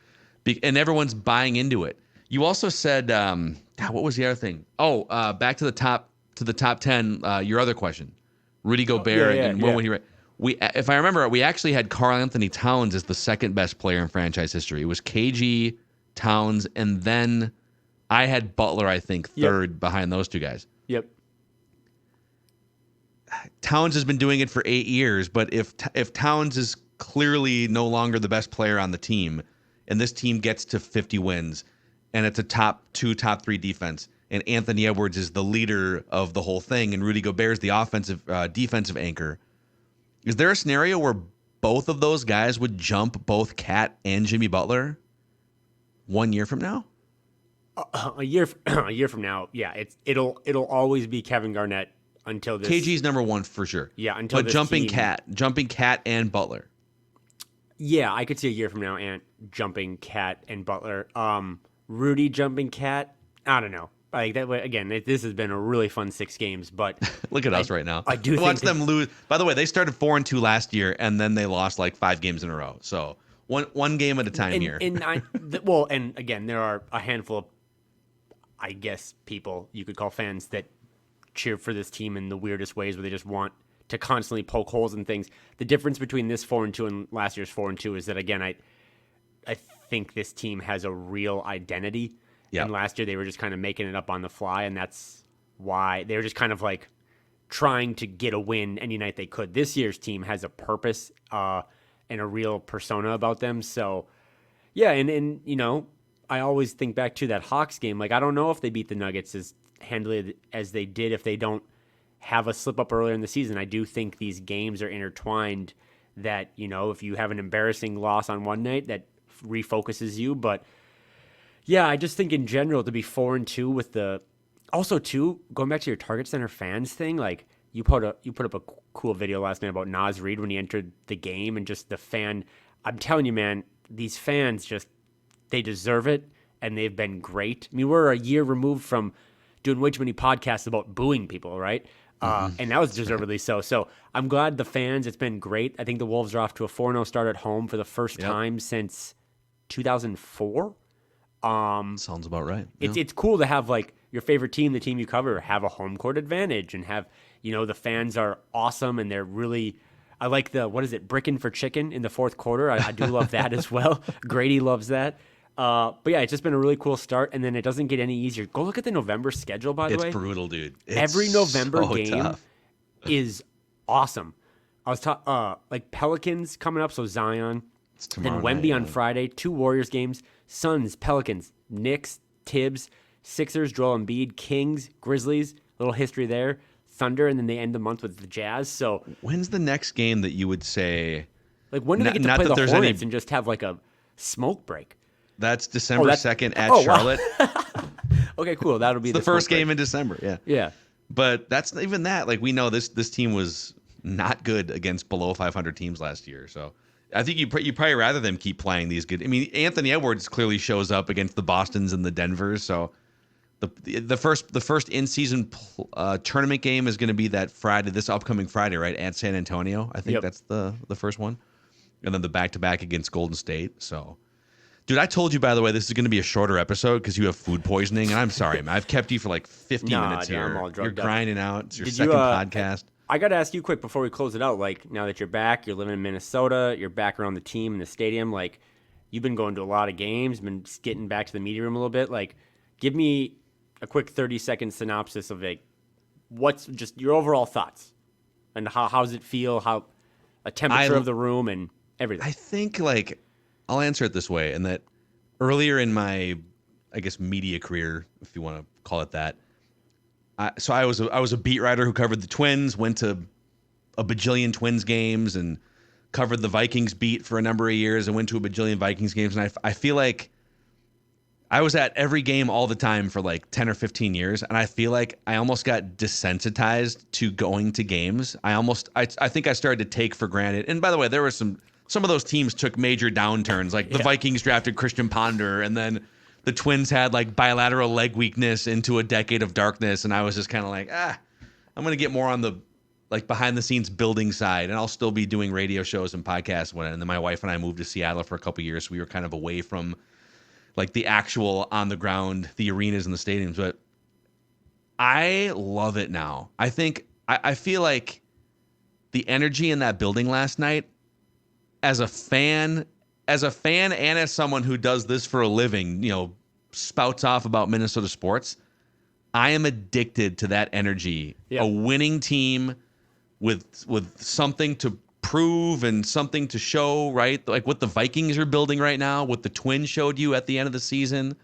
and everyone's buying into it. You also said, what was the other thing? Back to the top 10. Your other question, Rudy Gobert and when would he? If I remember, we actually had Karl-Anthony Towns as the second best player in franchise history. It was KG, Towns, and then I had Butler, I think, third behind those 2 guys. Yep. Towns has been doing it for 8 years, but if Towns is clearly no longer the best player on the team, and this team gets to 50 wins, and it's a top 2, top 3 defense, and Anthony Edwards is the leader of the whole thing, and Rudy Gobert is the defensive anchor, is there a scenario where both of those guys would jump both Cat and Jimmy Butler 1 year from now? A year from now, yeah. It'll always be Kevin Garnett until this. KG's number 1 for sure. Yeah, until but jumping Cat and Butler. Yeah, I could see a year from now Ant jumping Cat and Butler. Rudy jumping Cat, I don't know. Like that way, again, this has been a really fun 6 games, but look at us right now. I do watch them lose. By the way, they started 4-2 last year, and then they lost like 5 games in a row. So one game at a time here. And again, there are a handful of, I guess, people you could call fans that cheer for this team in the weirdest ways, where they just want to constantly poke holes in things. The difference between this 4-2 and last year's 4-2 is that, again, I think this team has a real identity. Yep. And last year they were just kind of making it up on the fly, and that's why they were just kind of like trying to get a win any night they could. This year's team has a purpose and a real persona about them. So, yeah, and I always think back to that Hawks game. Like, I don't know if they beat the Nuggets as handily as they did if they don't have a slip up earlier in the season. I do think these games are intertwined that, if you have an embarrassing loss on one night, that refocuses you. But yeah, I just think in general to be 4-2 with also too, going back to your Target Center fans thing, like you put up a cool video last night about Naz Reid when he entered the game and just the fan. I'm telling you, man, these fans they deserve it, and they've been great. I mean, we're a year removed from doing way too many podcasts about booing people, right? And that was deservedly so. So I'm glad the fans, it's been great. I think the Wolves are off to a 4-0 start at home for the first time since 2004. Sounds about right. It's cool to have like your favorite team, the team you cover, have a home court advantage and have, the fans are awesome and they're really, I like bricking for chicken in the fourth quarter. I do love that as well. Grady loves that. But yeah, it's just been a really cool start, and then it doesn't get any easier. Go look at the November schedule, by the way. It's brutal, dude. Every November game tough. is awesome. I was like Pelicans coming up, so Zion. Then Wemby on Friday, 2 Warriors games, Suns, Pelicans, Knicks, Tibbs, Sixers, Joel Embiid, Kings, Grizzlies, little history there, Thunder, and then they end the month with the Jazz. So when's the next game that you would say? Like when do they get to play the Hornets and just have like a smoke break? That's December 2nd at Charlotte. Wow. Okay, cool. That'll be the first game in December. Yeah. Yeah. But that's even that. Like we know this team was not good against below 500 teams last year. So I think you probably rather them keep playing these good. I mean, Anthony Edwards clearly shows up against the Bostons and the Denvers. So the first in-season tournament game is going to be that Friday, this upcoming Friday, right, at San Antonio. I think that's the first one, and then the back-to-back against Golden State. So. Dude, I told you, by the way, this is going to be a shorter episode because you have food poisoning, and I'm sorry, man. I've kept you for like 50 minutes here. I'm all drugged You're grinding out. It's your Did second podcast. I got to ask you quick before we close it out. Like, now that you're back, you're living in Minnesota, you're back around the team in the stadium. Like, you've been going to a lot of games, been getting back to the media room a little bit. Like, give me a quick 30-second synopsis of like what's just your overall thoughts and how's it feel, how a temperature of the room and everything. I think like I'll answer it this way, and that earlier in my, I guess, media career, if you want to call it that, so I was a beat writer who covered the Twins, went to a bajillion Twins games, and covered the Vikings beat for a number of years, and went to a bajillion Vikings games, and I feel like I was at every game all the time for like 10 or 15 years, and I feel like I almost got desensitized to going to games. I think I started to take for granted. And by the way, there were some of those teams took major downturns. Like the Vikings drafted Christian Ponder, and then the Twins had like bilateral leg weakness into a decade of darkness, and I was just kind of like, I'm going to get more on the like behind the scenes building side, and I'll still be doing radio shows and podcasts and then my wife and I moved to Seattle for a couple of years, so we were kind of away from like the actual on the ground, the arenas and the stadiums. But I love it now. I feel like the energy in that building last night, as a fan and as someone who does this for a living, spouts off about Minnesota sports, I am addicted to that energy. Yeah. A winning team with something to prove and something to show, right? Like what the Vikings are building right now, what the Twins showed you at the end of the season.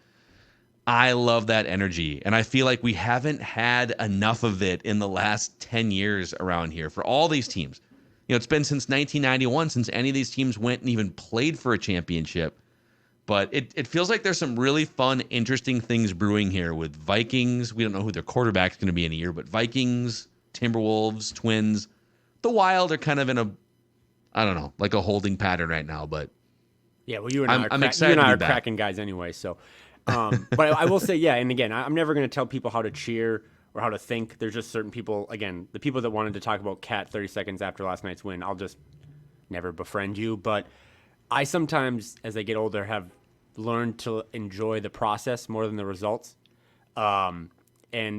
I love that energy, and I feel like we haven't had enough of it in the last 10 years around here for all these teams. It's been since 1991 since any of these teams went and even played for a championship. But it feels like there's some really fun, interesting things brewing here with Vikings. We don't know who their quarterback's going to be in a year, but Vikings, Timberwolves, Twins. The Wild are kind of in like a holding pattern right now. But yeah, well, you and I are cracking guys anyway. So, but I will say, yeah, and again, I'm never going to tell people how to cheer or how to think. There's just certain people, again, the people that wanted to talk about Cat 30 seconds after last night's win, I'll just never befriend you. But I sometimes, as I get older, have learned to enjoy the process more than the results. And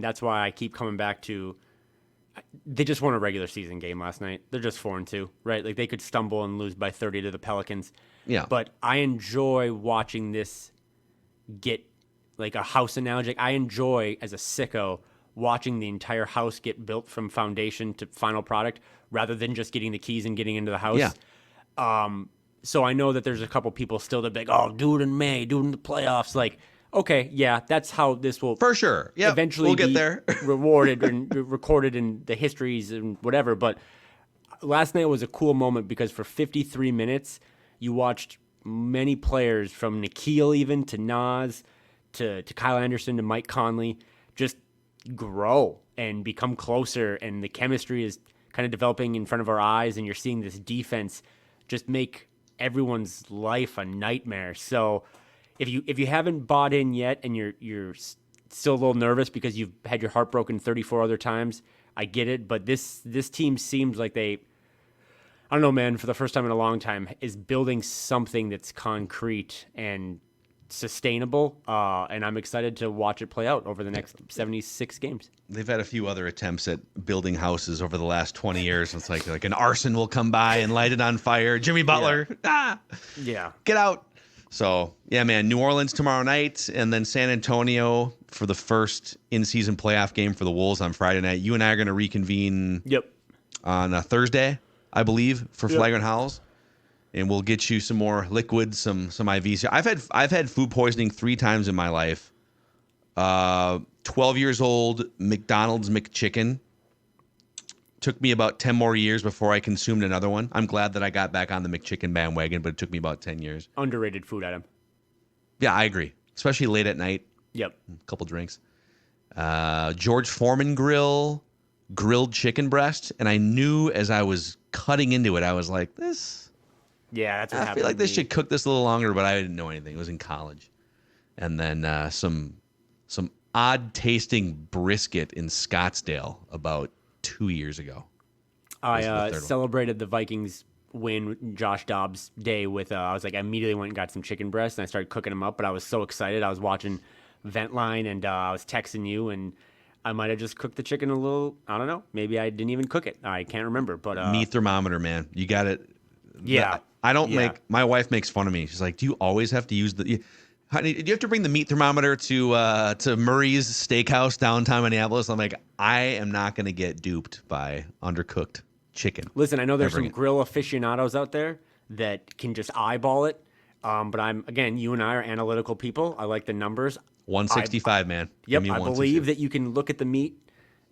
that's why I keep coming back to, they just won a regular season game last night. They're just 4-2, right? Like they could stumble and lose by 30 to the Pelicans. Yeah. But I enjoy watching this get like a house analogy. I enjoy, as a sicko, watching the entire house get built from foundation to final product rather than just getting the keys and getting into the house. Yeah. So I know that there's a couple people still that be like, oh, do it in May, do it in the playoffs. Like, Okay, yeah, that's how this will For sure. Yep, eventually we'll get be there. rewarded and recorded in the histories and whatever. But last night was a cool moment because for 53 minutes, you watched many players from Nikhil even to Nas to Kyle Anderson to Mike Conley just grow and become closer, and the chemistry is kind of developing in front of our eyes, and you're seeing this defense just make everyone's life a nightmare. So if you haven't bought in yet and you're still a little nervous because you've had your heart broken 34 other times, I get it, but this team seems like they, I don't know, man, for the first time in a long time, is building something that's concrete and sustainable, and I'm excited to watch it play out over the next 76 games. They've had a few other attempts at building houses over the last 20 years. It's like an arson will come by and light it on fire. Jimmy Butler, Yeah. Get out. So, yeah, man, New Orleans tomorrow night, and then San Antonio for the first in-season playoff game for the Wolves on Friday night. You and I are going to reconvene on Thursday, I believe, for Flagrant Howls. And we'll get you some more liquids, some IVs. I've had food poisoning 3 times in my life. 12 years old, McDonald's McChicken. Took me about 10 more years before I consumed another one. I'm glad that I got back on the McChicken bandwagon, but it took me about 10 years. Underrated food item. Yeah, I agree. Especially late at night. Yep. A couple drinks. George Foreman grill, grilled chicken breast. And I knew as I was cutting into it, I was like, this... Yeah, that's what happened. I feel like they should cook this a little longer, but I didn't know anything. It was in college. And then some odd tasting brisket in Scottsdale about 2 years ago. I celebrated the Vikings win, Josh Dobbs' day with, I immediately went and got some chicken breasts and I started cooking them up, but I was so excited. I was watching Ventline and I was texting you, and I might have just cooked the chicken a little, I don't know. Maybe I didn't even cook it. I can't remember, but... meat thermometer, man. You got it. Yeah. I don't make. My wife makes fun of me. She's like, "Do you always have to use the? Honey, do you have to bring the meat thermometer to Murray's Steakhouse downtown Minneapolis?" I'm like, I am not going to get duped by undercooked chicken. Listen, I know there's some grill aficionados out there that can just eyeball it, but you and I are analytical people. I like the numbers. 165, man. Yep, I believe that you can look at the meat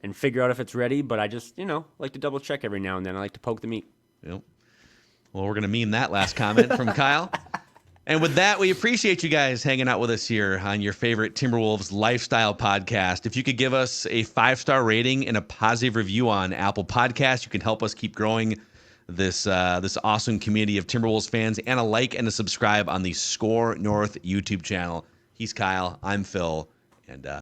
and figure out if it's ready, but I just like to double check every now and then. I like to poke the meat. Yep. Well, we're going to meme that last comment from Kyle. And with that, we appreciate you guys hanging out with us here on your favorite Timberwolves lifestyle podcast. If you could give us a 5-star rating and a positive review on Apple Podcasts, you can help us keep growing this awesome community of Timberwolves fans, and a like and a subscribe on the Score North YouTube channel. He's Kyle. I'm Phil. And